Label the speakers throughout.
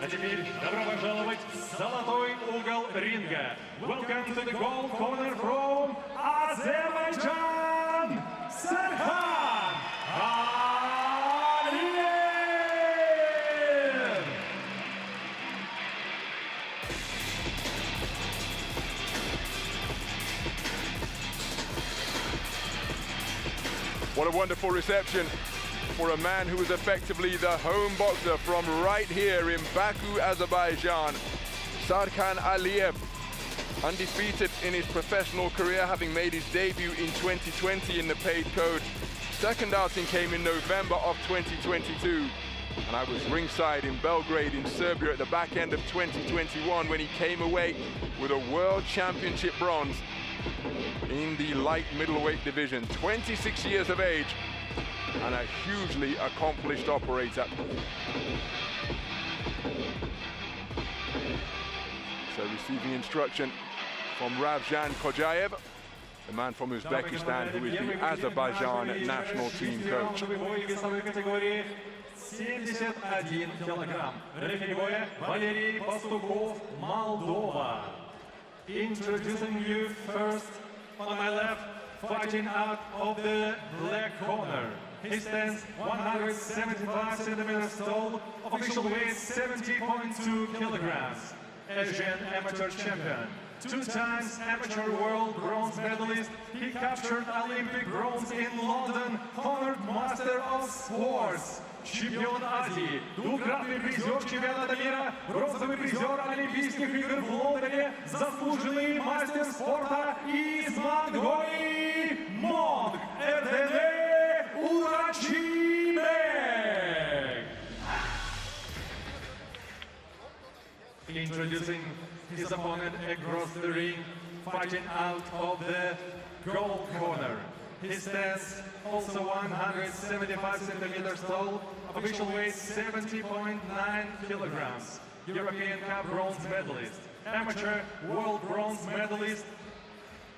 Speaker 1: А теперь добро пожаловать в золотой угол ринга. Welcome to the gold corner from Azerbaijan, Sarkhan ALIYEV.
Speaker 2: What a wonderful reception for a man who was effectively the home boxer from right here in Baku, Azerbaijan. Sarkhan ALIYEV, undefeated in his professional career, having made his debut in 2020 in the paid code. Second outing came in November of 2022. And I was ringside in Belgrade in Serbia at the back end of 2021 when he came away with a World Championship bronze in the light middleweight division. 26 years of age and a hugely accomplished operator. So receiving instruction from Ravzhan Khojayev, the man from Uzbekistan who is the Azerbaijan national team coach.
Speaker 1: 71 килограмм. Рефери Валерий Пастухов, Moldova. Introducing you first on my left, fighting out of the black corner. He stands 175 centimeters tall, official weight 70.2 kilograms. Asian amateur champion, 2 times amateur world bronze medalist. He captured Olympic bronze in London, honored master of sports. Чемпион Азии, двукратный призер чемпионата мира, бронзовый призер Олимпийских игр в Лондоне, заслуженный мастер спорта из Монголии, Mönkh Erdene Uranchimegiin. Introducing his opponent across the ring, fighting out of the gold corner. He stands also 175 centimeters tall, official weight 70.9 kilograms. European Cup bronze medalist, amateur world bronze medalist.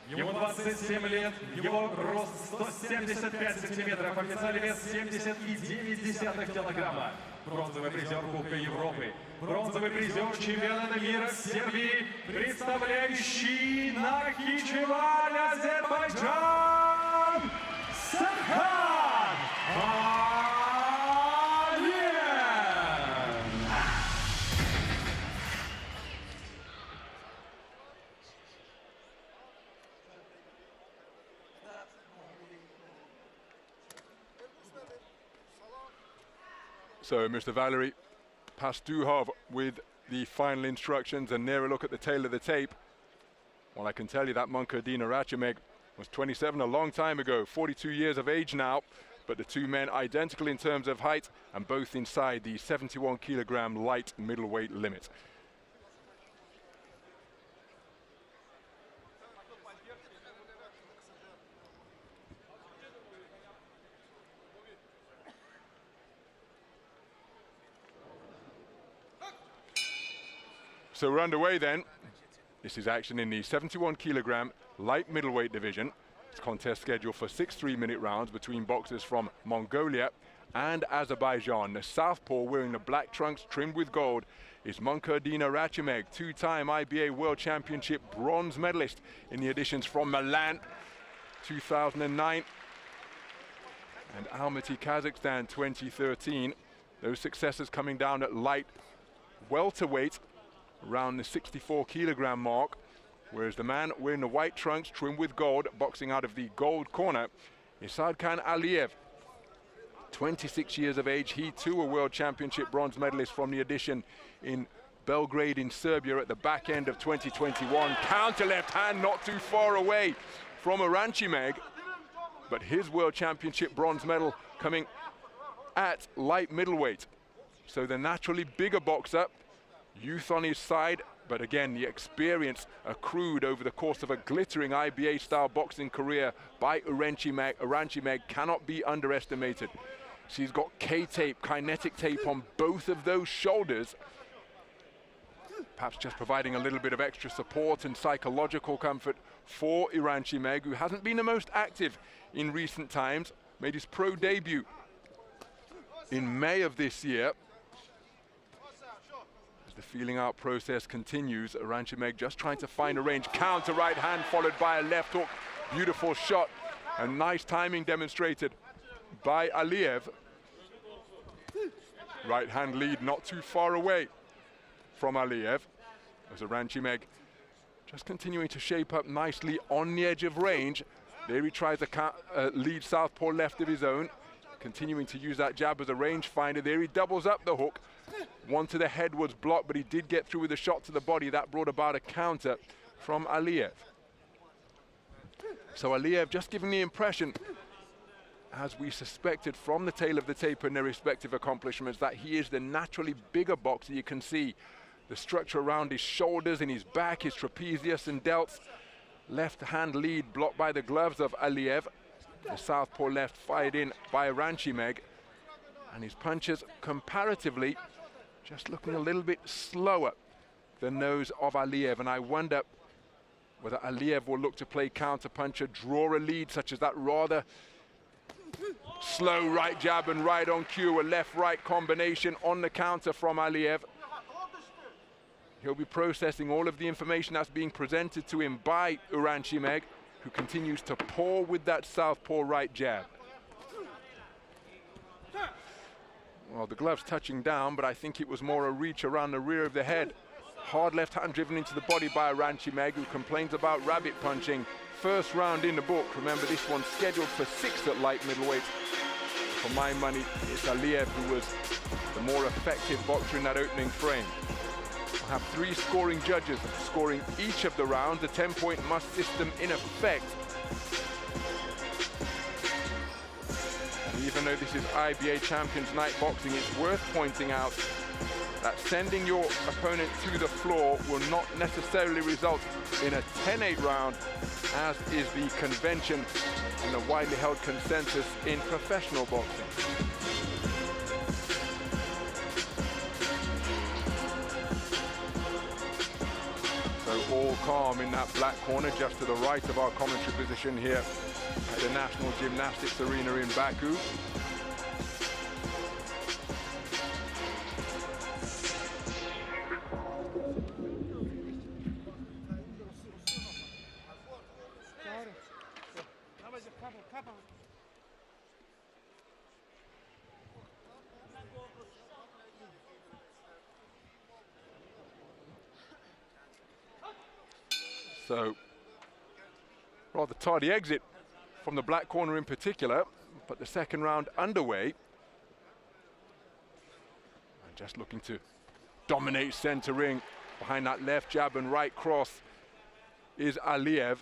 Speaker 1: Ему 27 лет, его рост 175 сантиметров, официальный вес 70,9 килограмма. Бронзовый призер Кубка Европы, бронзовый призер чемпионата мира Сербии, представляющий Нахичевань, Азербайджан, Sarkhan ALIYEV.
Speaker 2: So Mr. Valery Pastuhov with the final instructions and nearer look at the tail of the tape. Well, I can tell you that Mönkh Erdene Uranchimegiin was 27 a long time ago, 42 years of age now, but the two men identical in terms of height and both inside the 71 kilogram light middleweight limit. So we're underway then. This is action in the 71 kilogram light middleweight division. It's contest scheduled for 6 3-minute rounds between boxers from Mongolia and Azerbaijan. The southpaw wearing the black trunks trimmed with gold is Mönkh Erdene Uranchimegiin, 2-time IBA World Championship bronze medalist in the editions from Milan 2009 and Almaty, Kazakhstan 2013. Those successes coming down at light welterweight around the 64 kilogram mark, whereas the man wearing the white trunks trimmed with gold, boxing out of the gold corner, is Sarkhan ALIYEV, 26 years of age. He too a World Championship bronze medalist from the edition in Belgrade in Serbia at the back end of 2021. Counter left hand not too far away from Uranchimegiin, but his World Championship bronze medal coming at light middleweight. So the naturally bigger boxer, youth on his side, but again, the experience accrued over the course of a glittering IBA-style boxing career by Uranchimegiin cannot be underestimated. She's got K-tape, kinetic tape on both of those shoulders, perhaps just providing a little bit of extra support and psychological comfort for Uranchimegiin, who hasn't been the most active in recent times, made his pro debut in May of this year. As the feeling out process continues, Uranchimegiin just trying to find a range. Counter right hand followed by a left hook. Beautiful shot and nice timing demonstrated by Aliyev. Right hand lead not too far away from Aliyev, as Uranchimegiin just continuing to shape up nicely on the edge of range. There he tries a lead southpaw left of his own, continuing to use that jab as a range finder. There he doubles up the hook. One to the head was blocked, but he did get through with a shot to the body. That brought about a counter from Aliyev. So Aliyev just giving the impression, as we suspected from the tail of the tape and their respective accomplishments, that he is the naturally bigger boxer. You can see the structure around his shoulders, in his back, his trapezius and delts. Left hand lead blocked by the gloves of Aliyev. The southpaw left fired in by Uranchimegiin. And his punches comparatively just looking a little bit slower than those of Aliyev. And I wonder whether Aliyev will look to play counter puncher, draw a lead such as that rather slow right jab and right on cue, a left-right combination on the counter from Aliyev. He'll be processing all of the information that's being presented to him by Uranchimegiin, who continues to pour with that southpaw right jab. Well, the glove's touching down, but I think it was more a reach around the rear of the head. Hard left hand driven into the body by Uranchimegiin, who complains about rabbit punching. First round in the book. Remember, this one's scheduled for 6 at light middleweight. For my money, it's Aliyev who was the more effective boxer in that opening frame. We'll have 3 scoring judges scoring each of the rounds, a 10-point must system in effect. And even though this is IBA Champions Night Boxing, it's worth pointing out that sending your opponent to the floor will not necessarily result in a 10-8 round, as is the convention and the widely held consensus in professional boxing. So all calm in that black corner, just to the right of our commentary position here at the National Gymnastics Arena in Baku. So, rather tardy exit from the black corner in particular, but the second round underway. And just looking to dominate center ring behind that left jab and right cross is Aliyev.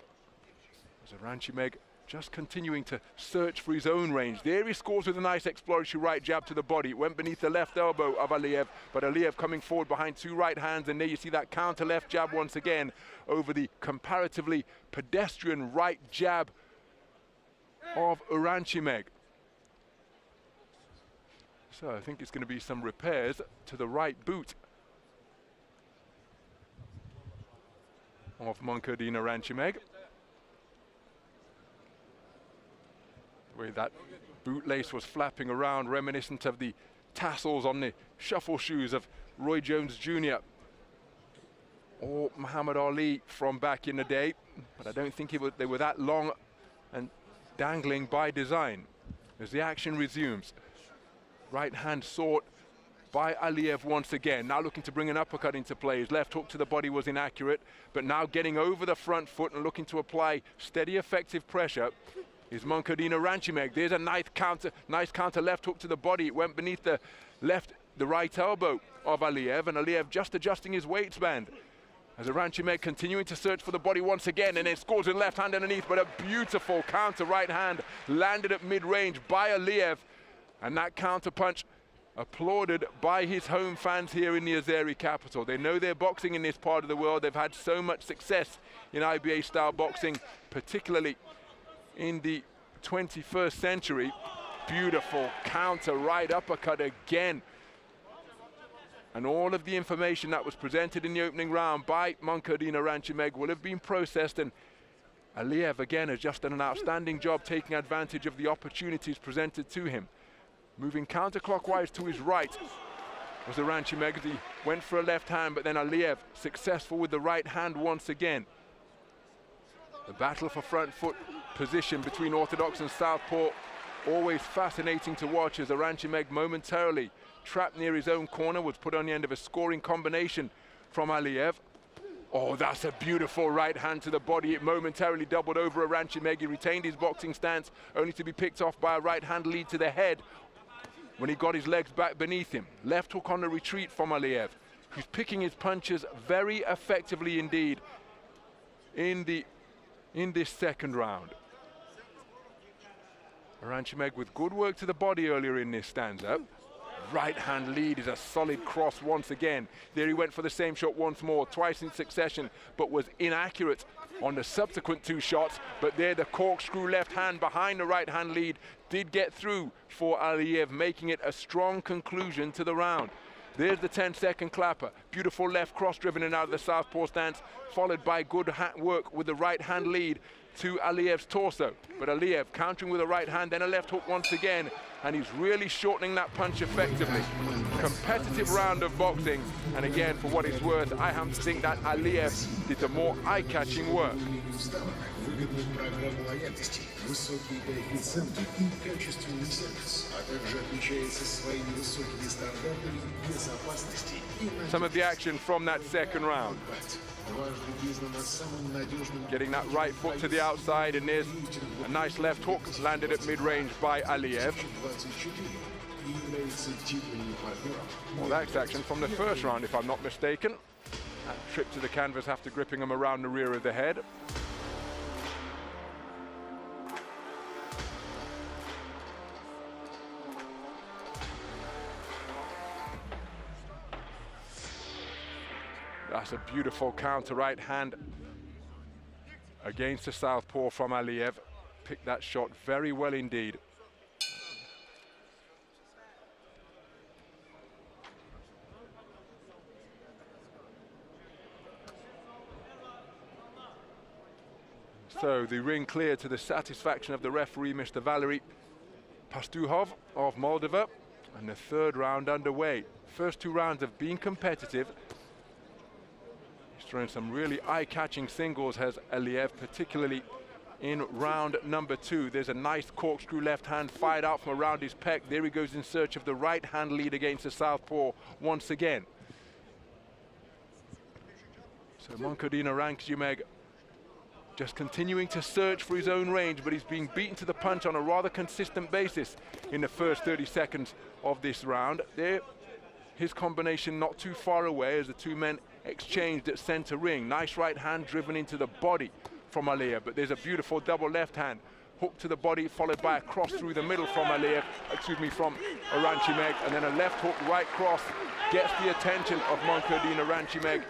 Speaker 2: As Uranchimegiin just continuing to search for his own range. There he scores with a nice exploratory right jab to the body. It went beneath the left elbow of Aliyev, but Aliyev coming forward behind 2 right hands, and there you see that counter left jab once again over the comparatively pedestrian right jab of Uranchimegiin. So I think it's going to be some repairs to the right boot of Mönkh Erdene Uranchimegiin. The way that bootlace was flapping around, reminiscent of the tassels on the shuffle shoes of Roy Jones Jr. or Muhammad Ali from back in the day, but I don't think they were that long and dangling by design. As the action resumes, right hand sought by Aliyev once again, now looking to bring an uppercut into play. His left hook to the body was inaccurate, but now getting over the front foot and looking to apply steady, effective pressure is Mönkh Erdene Uranchimegiin. There's a nice counter left hook to the body. It went beneath the right elbow of Aliyev, and Aliyev just adjusting his weight band. As Uranchimegiin continuing to search for the body once again, and then scores with left hand underneath, but a beautiful counter right hand landed at mid-range by Aliyev, and that counter punch applauded by his home fans here in the Azeri capital. They know they're boxing in this part of the world. They've had so much success in IBA style boxing, particularly in the 21st century. Beautiful counter right uppercut again. And all of the information that was presented in the opening round by Mönkh Erdene Uranchimegiin will have been processed, and Aliyev again has just done an outstanding job taking advantage of the opportunities presented to him. Moving counterclockwise to his right. was Uranchimegiin. He went for a left hand, but then Aliyev successful with the right hand once again. The battle for front foot position between orthodox and southpaw, always fascinating to watch as Uranchimegiin momentarily trapped near his own corner, was put on the end of a scoring combination from Aliyev. Oh, that's a beautiful right hand to the body. It momentarily doubled over Uranchimegiin, retained his boxing stance, only to be picked off by a right hand lead to the head when he got his legs back beneath him. Left hook on the retreat from Aliyev, who's picking his punches very effectively indeed in this second round. Uranchimegiin with good work to the body earlier in this stanza. Right hand lead is a solid cross once again. There he went for the same shot once more, twice in succession, but was inaccurate on the subsequent two shots. But there the corkscrew left hand behind the right hand lead did get through for Aliyev, making it a strong conclusion to the round. There's the 10-second clapper. Beautiful left cross driven in out of the southpaw stance, followed by good work with the right hand lead to Aliyev's torso. But Aliyev countering with a right hand, then a left hook once again, and he's really shortening that punch effectively. Competitive round of boxing, and again, for what it's worth, I have to think that Aliyev did the more eye-catching work. Some of the action from that second round. Getting that right foot to the outside, and there's a nice left hook landed at mid-range by Aliyev. Well, that's action from the first round, if I'm not mistaken. That trip to the canvas after gripping him around the rear of the head. That's a beautiful counter right hand against the southpaw from Aliyev. Picked that shot very well indeed. So the ring clear to the satisfaction of the referee, Mr. Valery Pastuhov of Moldova, and the third round underway. First two rounds have been competitive. Throwing some really eye-catching singles, has Aliyev, particularly in round number two. There's a nice corkscrew left hand fired out from around his pec. There he goes in search of the right hand lead against the southpaw once again. So Mönkh Erdene Uranchimegiin just continuing to search for his own range, but he's being beaten to the punch on a rather consistent basis in the first 30 seconds of this round. There, his combination not too far away as the two men exchanged at center ring. Nice right hand driven into the body from Aliyev, but there's a beautiful double left hand hook to the body, followed by a cross through the middle from from Uranchimegiin, and then a left hook right cross gets the attention of Mönkh Erdene Uranchimegiin.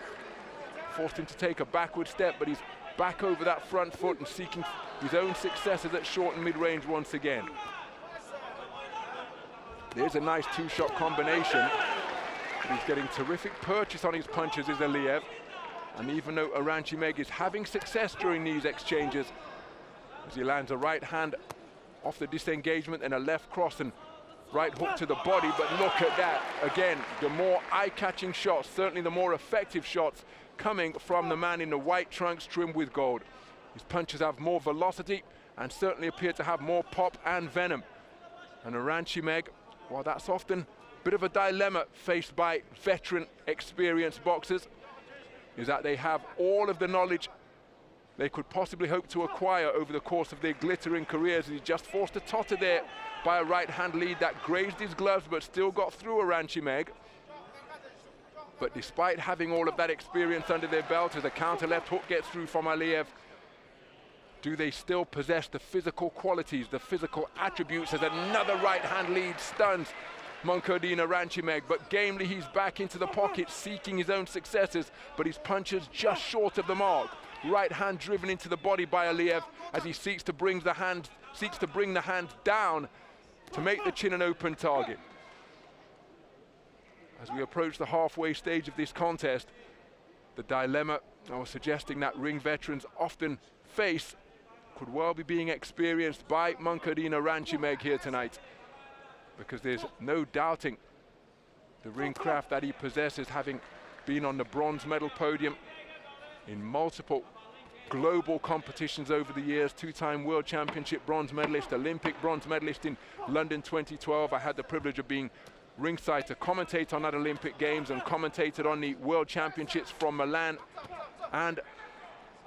Speaker 2: Forced him to take a backward step, but he's back over that front foot and seeking his own successes at short and mid-range once again. There's a nice two-shot combination. He's getting terrific purchase on his punches, is Aliyev. And even though Uranchimegiin is having success during these exchanges, as he lands a right hand off the disengagement and a left cross and right hook to the body, but look at that. Again, the more eye-catching shots, certainly the more effective shots coming from the man in the white trunks trimmed with gold. His punches have more velocity and certainly appear to have more pop and venom. And Uranchimegiin, well, that's often bit of a dilemma faced by veteran, experienced boxers, is that they have all of the knowledge they could possibly hope to acquire over the course of their glittering careers. He's just forced to totter there by a right hand lead that grazed his gloves but still got through Uranchimegiin. But despite having all of that experience under their belt, as a counter left hook gets through from Aliyev, do they still possess the physical qualities, the physical attributes, as another right hand lead stuns Mönkh Erdene Uranchimegiin, but gamely he's back into the pocket seeking his own successes, but his punches just short of the mark. Right hand driven into the body by Aliyev as he seeks to bring the hand down to make the chin an open target. As we approach the halfway stage of this contest, the dilemma I was suggesting that ring veterans often face could well be being experienced by Mönkh Erdene Uranchimegiin here tonight, because there's no doubting the ring craft that he possesses, having been on the bronze medal podium in multiple global competitions over the years, two-time World Championship bronze medalist, Olympic bronze medalist in London 2012. I had the privilege of being ringside to commentate on that Olympic Games and commentated on the World Championships from Milan and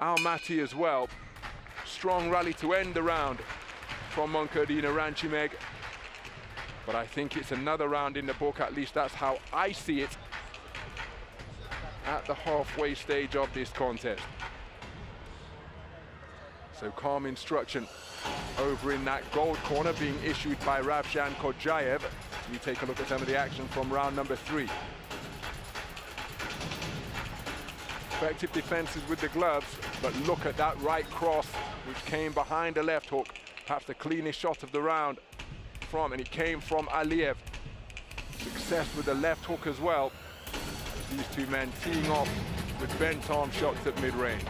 Speaker 2: Almaty as well. Strong rally to end the round from Mönkh Erdene Uranchimegiin. But I think it's another round in the book, at least that's how I see it at the halfway stage of this contest. So calm instruction over in that gold corner being issued by Ravshan Kodjayev. We take a look at some of the action from round number 3. Effective defenses with the gloves, but look at that right cross which came behind a left hook. Perhaps the cleanest shot of the round and it came from ALIYEV. Success with the left hook as well. These two men teeing off with bent arm shots at mid-range.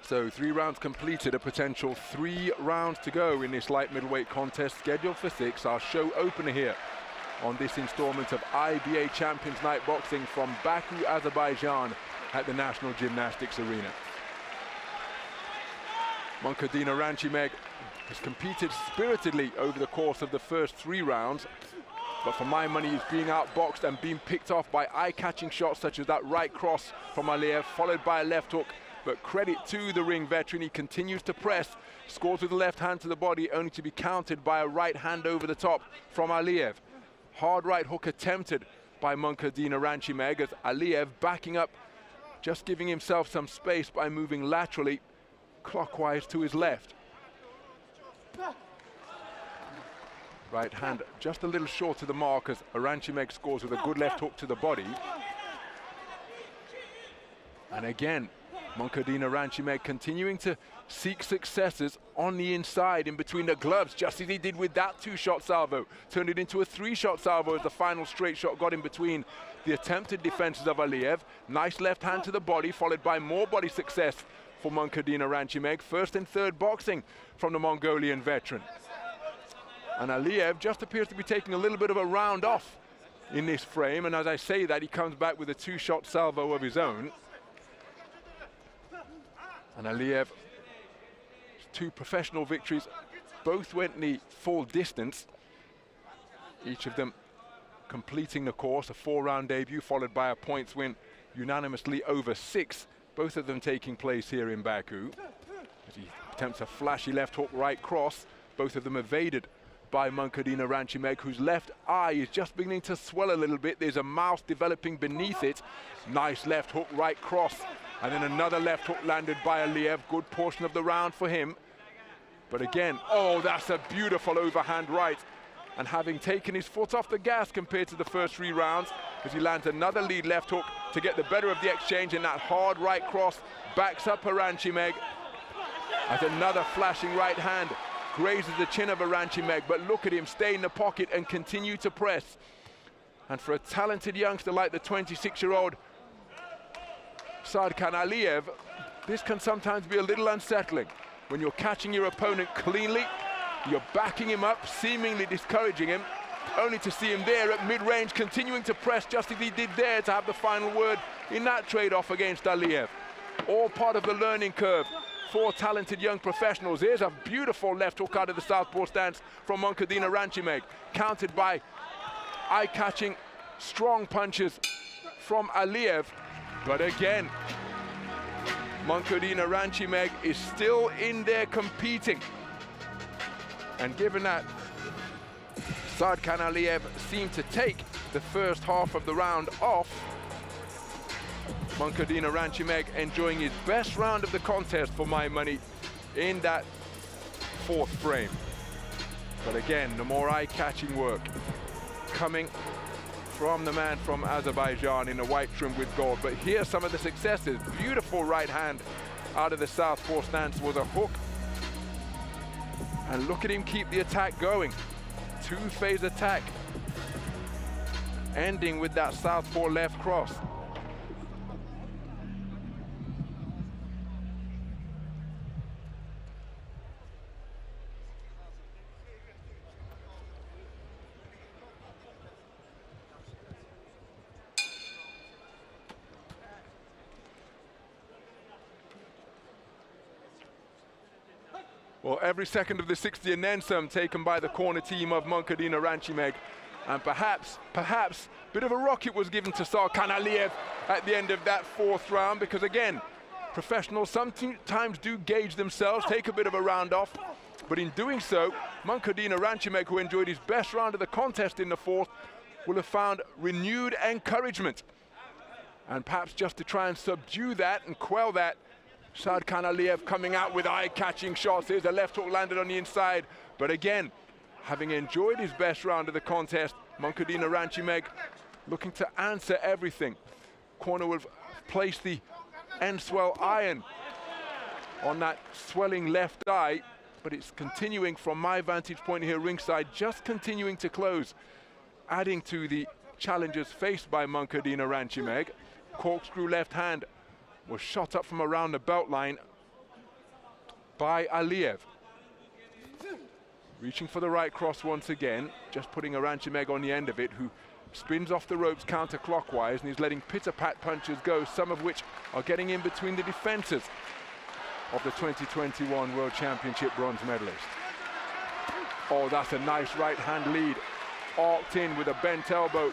Speaker 2: So 3 rounds completed, a potential 3 rounds to go in this light middleweight contest scheduled for 6. Our show opener here on this installment of IBA Champions Night Boxing from Baku, Azerbaijan at the National Gymnastics Arena. Mönkh Erdene Uranchimegiin has competed spiritedly over the course of the first 3 rounds, but for my money he's being outboxed and being picked off by eye-catching shots such as that right cross from ALIYEV, followed by a left hook. But credit to the ring veteran, he continues to press, scores with the left hand to the body, only to be countered by a right hand over the top from ALIYEV. Hard right hook attempted by Mönkh Erdene Uranchimegiin as ALIYEV backing up, just giving himself some space by moving laterally, clockwise to his left. Right hand just a little short of the mark as Uranchimegiin scores with a good left hook to the body. And again, Mönkh Erdene Uranchimegiin continuing to seek successes on the inside in between the gloves, just as he did with that 2-shot salvo. Turned it into a 3-shot salvo as the final straight shot got in between the attempted defenses of ALIYEV. Nice left hand to the body, followed by more body success for Mönkh Erdene Uranchimegiin. First and third boxing from the Mongolian veteran. And ALIYEV just appears to be taking a little bit of a round off in this frame, and as I say that, he comes back with a 2-shot salvo of his own. And ALIYEV, 2 professional victories, both went the full distance, each of them completing the course, a 4-round debut followed by a points win unanimously over 6, both of them taking place here in Baku. As he attempts a flashy left hook, right cross, both of them evaded by Mönkh Erdene Uranchimegiin, whose left eye is just beginning to swell a little bit. There's a mouth developing beneath it. Nice left hook, right cross. And then another left hook landed by ALIYEV. Good portion of the round for him. But again, oh, that's a beautiful overhand right. And having taken his foot off the gas compared to the first 3 rounds, as he lands another lead left hook to get the better of the exchange, and that hard right cross backs up Uranchimegiin. As another flashing right hand grazes the chin of Uranchimegiin, but look at him stay in the pocket and continue to press. And for a talented youngster like the 26-year-old Sarkhan ALIYEV, this can sometimes be a little unsettling. When you're catching your opponent cleanly, you're backing him up, seemingly discouraging him, only to see him there at mid-range continuing to press just as he did there to have the final word in that trade-off against ALIYEV. All part of the learning curve for talented young professionals. Here's a beautiful left hook out of the southpaw stance from Mönkh Erdene Uranchimegiin, countered by eye-catching strong punches from ALIYEV. But again, Mönkh Erdene Uranchimegiin is still in there competing. And given that Sarkhan ALIYEV seemed to take the first half of the round off, Mönkh Erdene Uranchimegiin enjoying his best round of the contest for my money in that 4th frame. But again, the more eye-catching work coming from the man from Azerbaijan in the white trim with gold. But here's some of the successes. Beautiful right hand out of the southpaw stance was a hook And look at him keep the attack going. Two-phase attack, ending with that southpaw left cross. Well, every second of the 60 and then some taken by the corner team of Mönkh Erdene Uranchimegiin. And perhaps, a bit of a rocket was given to Sarkhan ALIYEV at the end of that fourth round, because again, professionals sometimes do gauge themselves, take a bit of a round off, but in doing so, Mönkh Erdene Uranchimegiin, who enjoyed his best round of the contest in the fourth, will have found renewed encouragement. And perhaps just to try and subdue that and quell that, Sarkhan ALIYEV coming out with eye-catching shots. Here's a left hook landed on the inside. But again, having enjoyed his best round of the contest, Mönkh Erdene Uranchimegiin looking to answer everything. Corner will place the end swell iron on that swelling left eye, but it's continuing from my vantage point here ringside, just continuing to close, adding to the challenges faced by Mönkh Erdene Uranchimegiin. Corkscrew left hand was shot up from around the belt line by ALIYEV. Reaching for the right cross once again, just putting Uranchimegiin on the end of it, who spins off the ropes counterclockwise and is letting pitter-pat punches go, some of which are getting in between the defenses of the 2021 World Championship bronze medalist. Oh, that's a nice right hand lead. Arced in with a bent elbow.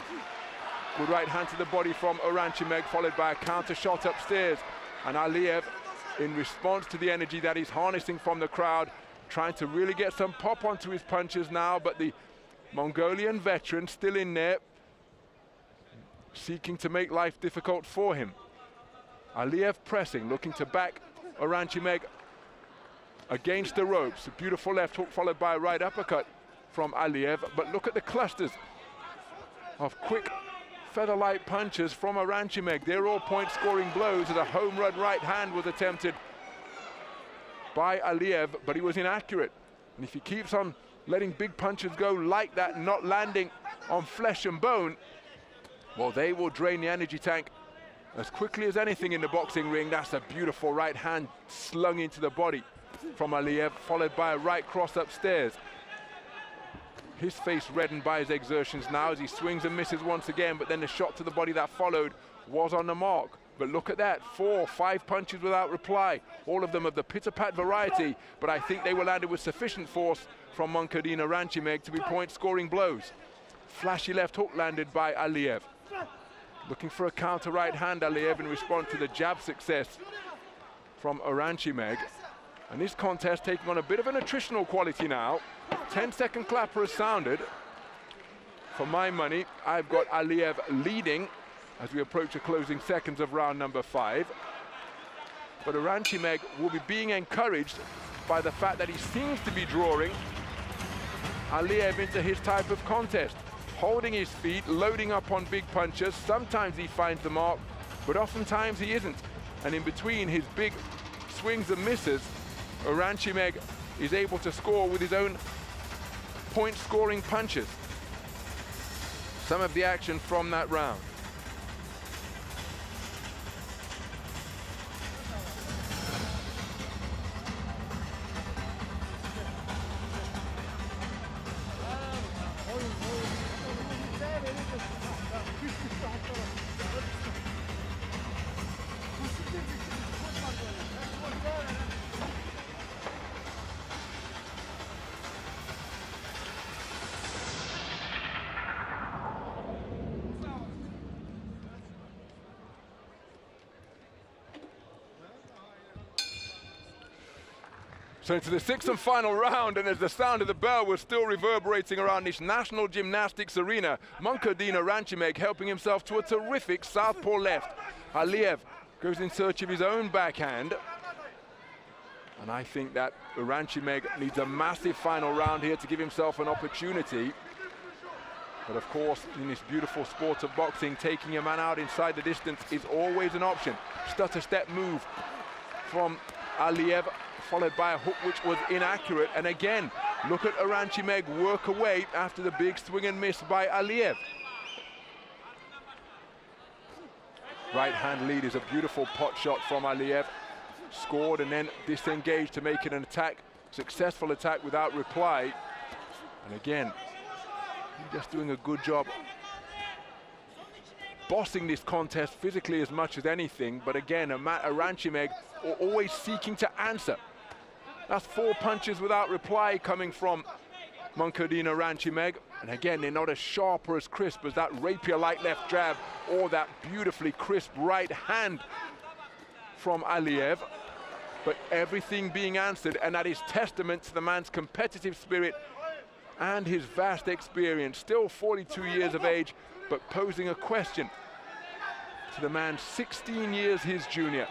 Speaker 2: Good right hand to the body from Uranchimegiin, followed by a counter shot upstairs. And ALIYEV, in response to the energy that he's harnessing from the crowd, trying to really get some pop onto his punches now, but the Mongolian veteran still in there, seeking to make life difficult for him. ALIYEV pressing, looking to back Uranchimegiin against the ropes. A beautiful left hook followed by a right uppercut from ALIYEV, but look at the clusters of quick feather-light punches from Uranchimegiin. They're all point-scoring blows, as a home run right hand was attempted by ALIYEV, but he was inaccurate. And if he keeps on letting big punches go like that and not landing on flesh and bone, well, they will drain the energy tank as quickly as anything in the boxing ring. That's a beautiful right hand slung into the body from ALIYEV, followed by a right cross upstairs. His face reddened by his exertions now as he swings and misses once again, but then the shot to the body that followed was on the mark. But look at that, 4 or 5 punches without reply, all of them of the pitter-pat variety, but I think they were landed with sufficient force from Mönkh Erdene Uranchimegiin to be point-scoring blows. Flashy left hook landed by ALIYEV. Looking for a counter right hand, ALIYEV, in response to the jab success from Uranchimegiin. And this contest taking on a bit of an attritional quality now. 10-second clapper has sounded. For my money, I've got ALIYEV leading as we approach the closing seconds of round number 5. But Uranchimegiin will be being encouraged by the fact that he seems to be drawing ALIYEV into his type of contest. Holding his feet, loading up on big punches. Sometimes he finds the mark, but oftentimes he isn't. And in between his big swings and misses, Uranchimegiin is able to score with his own point-scoring punches. Some of the action from that round. So into the 6th and final round, and as the sound of the bell was still reverberating around this National Gymnastics arena, Mönkh Erdene Uranchimegiin helping himself to a terrific southpaw left. ALIYEV goes in search of his own backhand. And I think that Uranchimegiin needs a massive final round here to give himself an opportunity. But of course, in this beautiful sport of boxing, taking a man out inside the distance is always an option. Stutter step move from ALIYEV, followed by a hook which was inaccurate. And again, Look at Uranchimegiin work away after the big swing and miss by ALIYEV. Right hand lead is a beautiful pot shot from ALIYEV. Scored and then disengaged to make it an attack. Successful attack without reply. And again, just doing a good job bossing this contest physically as much as anything. But again, Uranchimegiin always seeking to answer. That's 4 punches without reply coming from Mönkh Erdene Uranchimegiin. And again, they're not as sharp or as crisp as that rapier-like left jab or that beautifully crisp right hand from ALIYEV. But everything being answered, and that is testament to the man's competitive spirit and his vast experience. Still 42 years of age, but posing a question to the man 16 years his junior.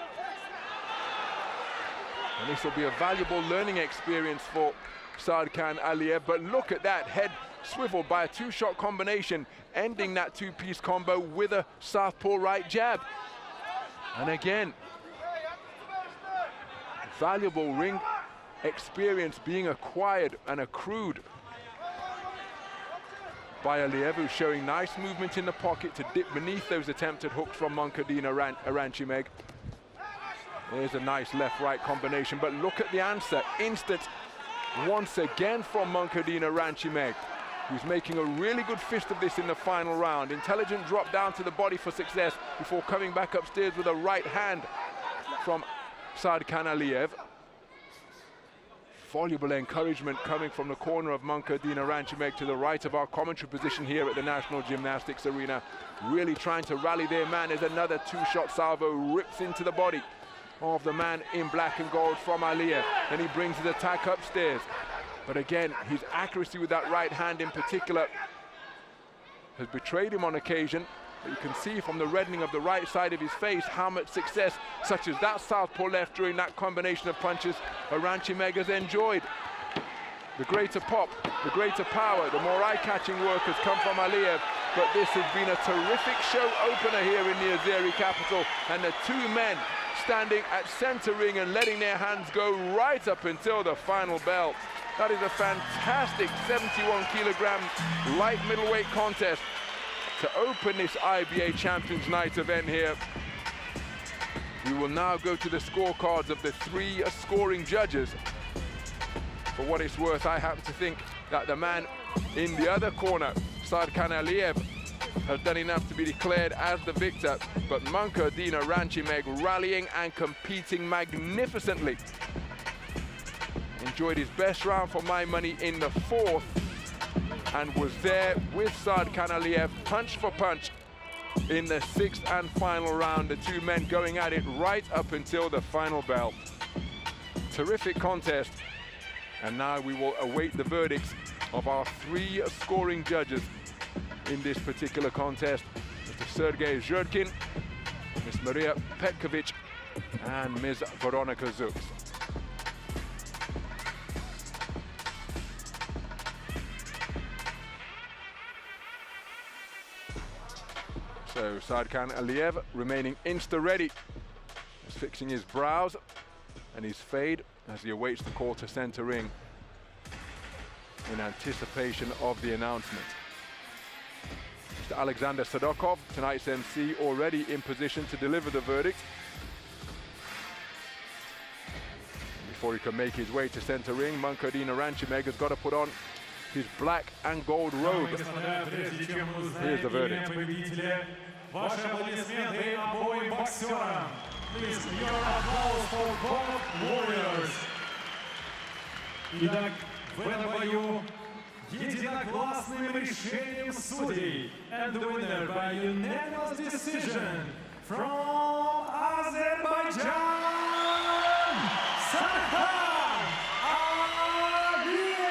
Speaker 2: And this will be a valuable learning experience for Sarkhan ALIYEV. But look at that head swivel by a 2-shot combination, ending that 2-piece combo with a southpaw right jab. And again, valuable ring experience being acquired and accrued by ALIYEV, who's showing nice movement in the pocket to dip beneath those attempted hooks from Mönkh Erdene Uranchimegiin. There's a nice left-right combination, but look at the answer. Instant once again from Mönkh Erdene Uranchimegiin, who's making a really good fist of this in the final round. Intelligent drop down to the body for success before coming back upstairs with a right hand from Sarkhan ALIYEV. Voluble encouragement coming from the corner of Mönkh Erdene Uranchimegiin to the right of our commentary position here at the National Gymnastics Arena. Really trying to rally their man as another 2-shot salvo rips into the body of the man in black and gold from ALIYEV. Then he brings his attack upstairs. But again, his accuracy with that right hand in particular has betrayed him on occasion. But you can see from the reddening of the right side of his face how much success, such as that southpaw left during that combination of punches, Uranchimegiin has enjoyed. The greater pop, the greater power, the more eye-catching work has come from ALIYEV. But this has been a terrific show opener here in the Azeri capital, and the two men standing at center ring and letting their hands go right up until the final bell. That is a fantastic 71-kilogram light middleweight contest to open this IBA Champions Night event here. We will now go to the scorecards of the 3 scoring judges. For what it's worth, I happen to think that the man in the other corner, Sarkhan ALIYEV, has done enough to be declared as the victor, but Mönkh Erdene Uranchimegiin rallying and competing magnificently. Enjoyed his best round for my money in the 4th, and was there with Sarkhan ALIYEV punch for punch in the 6th and final round. The two men going at it right up until the final bell. Terrific contest, and now we will await the verdicts of our 3 scoring judges in this particular contest. Mr. Sergei Zhurkin, Ms. Maria Petkovic, and Ms. Veronica Zux. So Sarkhan ALIYEV remaining insta-ready. He's fixing his brows and his fade as he awaits the call to center ring in anticipation of the announcement. Mr. Alexander Sadokov, tonight's MC, already in position to deliver the verdict. Before he can make his way to center ring, Mönkh Erdene Uranchimegiin has got to put on his black and gold robe. Here's the verdict.
Speaker 1: Ваши аплодисменты обоим боксерам. Please, your applause for both warriors. Итак, в этом бою единогласным решением судей, and the winner by unanimous decision from Azerbaijan, Sarkhan ALIYEV.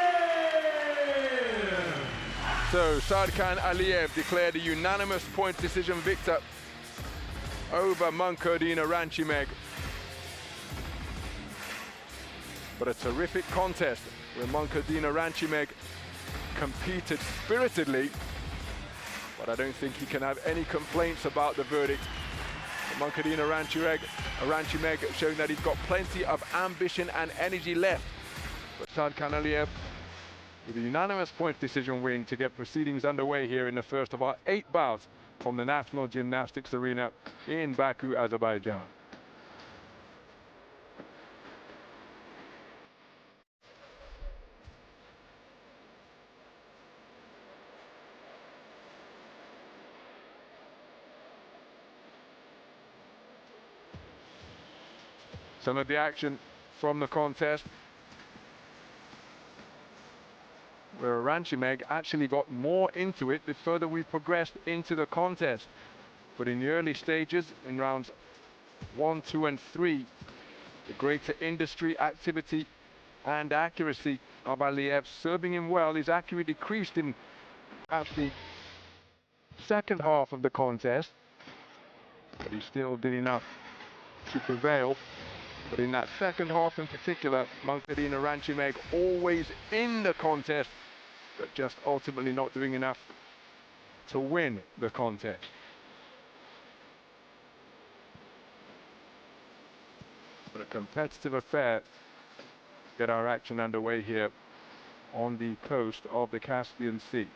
Speaker 2: So Sarkhan ALIYEV declared a unanimous point decision victor over Mönkh Erdene Uranchimegiin. But a terrific contest where Mönkh Erdene Uranchimegiin competed spiritedly, but I don't think he can have any complaints about the verdict. Mönkh Erdene Uranchimegiin showing that he's got plenty of ambition and energy left. But Sarkhan ALIYEV with a unanimous point decision win to get proceedings underway here in the first of our 8 bouts from the National Gymnastics Arena in Baku, Azerbaijan. Some of the action from the contest, where Uranchimegiin actually got more into it the further we progressed into the contest. But in the early stages, in rounds 1, 2, and 3, the greater industry, activity, and accuracy of Aliyev serving him well. His accuracy decreased in at the second half of the contest, but he still did enough to prevail. But in that second half in particular, Mönkh Erdene Uranchimegiin always in the contest, but just ultimately not doing enough to win the contest. But a competitive affair. Get our action underway here on the coast of the Caspian Sea.